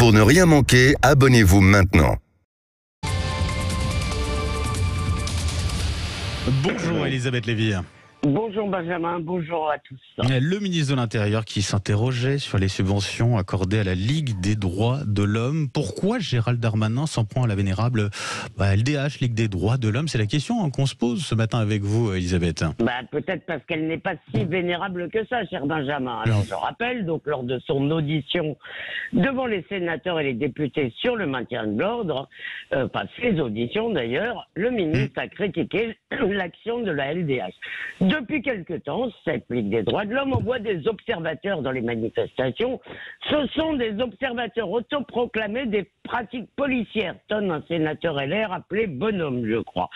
Pour ne rien manquer, abonnez-vous maintenant. Bonjour Elisabeth Lévy. Bonjour Benjamin, bonjour à tous. Le ministre de l'Intérieur qui s'interrogeait sur les subventions accordées à la Ligue des droits de l'homme. Pourquoi Gérald Darmanin s'en prend à la vénérable LDH, Ligue des droits de l'homme? C'est la question qu'on se pose ce matin avec vous, Elisabeth. Peut-être parce qu'elle n'est pas si vénérable que ça, cher Benjamin. Alors je rappelle, donc lors de son audition devant les sénateurs et les députés sur le maintien de l'ordre, ses auditions d'ailleurs, le ministre a critiqué l'action de la LDH. Depuis quelque temps, cette Ligue des droits de l'homme envoie des observateurs dans les manifestations. Ce sont des observateurs autoproclamés des pratiques policières, tonne un sénateur LR appelé Bonhomme, je crois.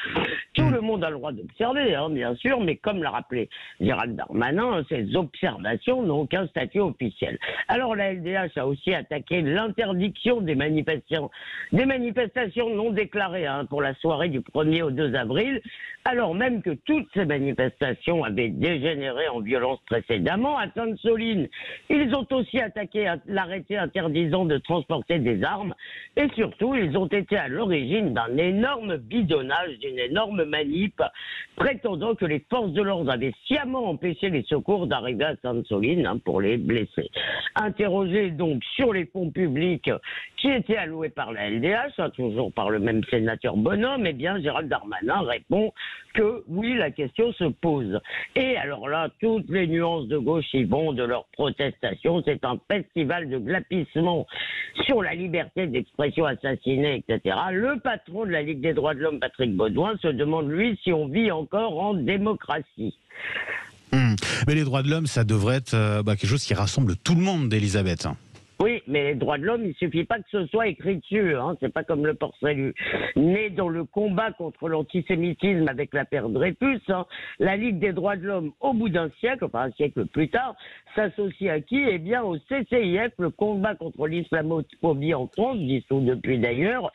Tout le monde a le droit d'observer, bien sûr, mais comme l'a rappelé Gérald Darmanin, ces observations n'ont aucun statut officiel. Alors la LDH a aussi attaqué l'interdiction des manifestations non déclarées pour la soirée du 1er au 2 avril, alors même que toutes ces manifestations avaient dégénéré en violence précédemment. À Sainte-Soline, ils ont aussi attaqué l'arrêté interdisant de transporter des armes et surtout, ils ont été à l'origine d'un énorme bidonnage, d'une énorme manip, prétendant que les forces de l'ordre avaient sciemment empêché les secours d'arriver à Sainte-Soline pour les blessés. Interrogé donc sur les fonds publics qui étaient alloués par la LDH, toujours par le même sénateur Bonhomme, Gérald Darmanin répond que oui, la question se pose. Et alors là, toutes les nuances de gauche y vont de leur protestation. C'est un festival de glapissement sur la liberté d'expression assassinée, etc. Le patron de la Ligue des droits de l'homme, Patrick Beaudouin, se demande, lui, si on vit encore en démocratie. Mais les droits de l'homme, ça devrait être quelque chose qui rassemble tout le monde, Elisabeth. Oui, mais les droits de l'homme, il suffit pas que ce soit écrit dessus, c'est pas comme le port-salut. Né dans le combat contre l'antisémitisme avec l'affaire Dreyfus, la Ligue des droits de l'homme, au bout d'un siècle, enfin un siècle plus tard, s'associe à qui? Au CCIF, le combat contre l'islamophobie en France, dissous depuis d'ailleurs,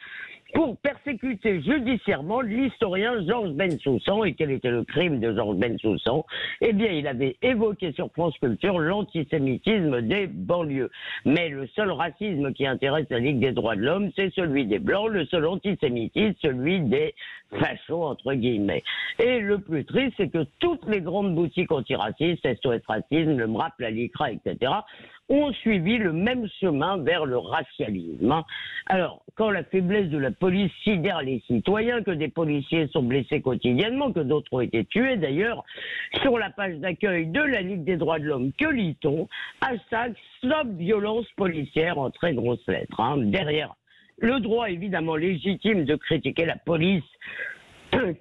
pour persécuter judiciairement l'historien Georges Bensoussan. Et quel était le crime de Georges Bensoussan? Il avait évoqué sur France Culture l'antisémitisme des banlieues. Mais le seul racisme qui intéresse la Ligue des droits de l'homme, c'est celui des Blancs, le seul antisémitisme, celui des fachos, entre guillemets. Et le plus triste, c'est que toutes les grandes boutiques antiracistes, SOS Racisme, le MRAP, la LICRA, etc., ont suivi le même chemin vers le racialisme. Alors, quand la faiblesse de la police sidère les citoyens, que des policiers sont blessés quotidiennement, que d'autres ont été tués d'ailleurs, sur la page d'accueil de la Ligue des droits de l'homme, que lit-on? #Stop violence policière en très grosses lettres. Derrière le droit évidemment légitime de critiquer la police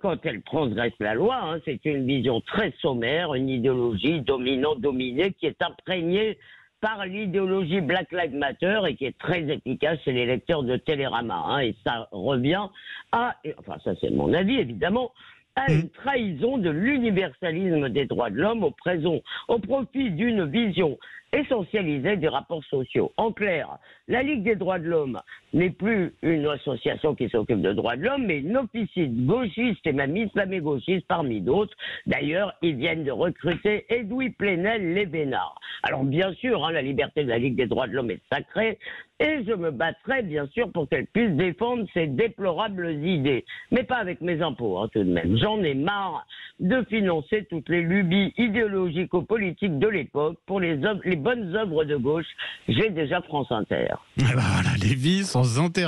quand elle transgresse la loi, c'est une vision très sommaire, une idéologie dominant-dominée qui est imprégnée par l'idéologie Black Lives Matter et qui est très efficace chez les lecteurs de Télérama. Et ça revient ça c'est mon avis évidemment, à une trahison de l'universalisme des droits de l'homme au profit d'une vision essentialisée des rapports sociaux. En clair, la Ligue des droits de l'homme n'est plus une association qui s'occupe de droits de l'homme, mais une officine gauchiste et même islamo-gauchiste parmi d'autres. D'ailleurs, ils viennent de recruter Edoui Plenel les Bénards. Alors bien sûr, la liberté de la Ligue des droits de l'homme est sacrée, et je me battrai bien sûr pour qu'elle puisse défendre ses déplorables idées. Mais pas avec mes impôts, tout de même. J'en ai marre de financer toutes les lubies idéologico-politiques de l'époque pour les bonnes œuvres de gauche. J'ai déjà France Inter. Voilà, Lévy sans interdit.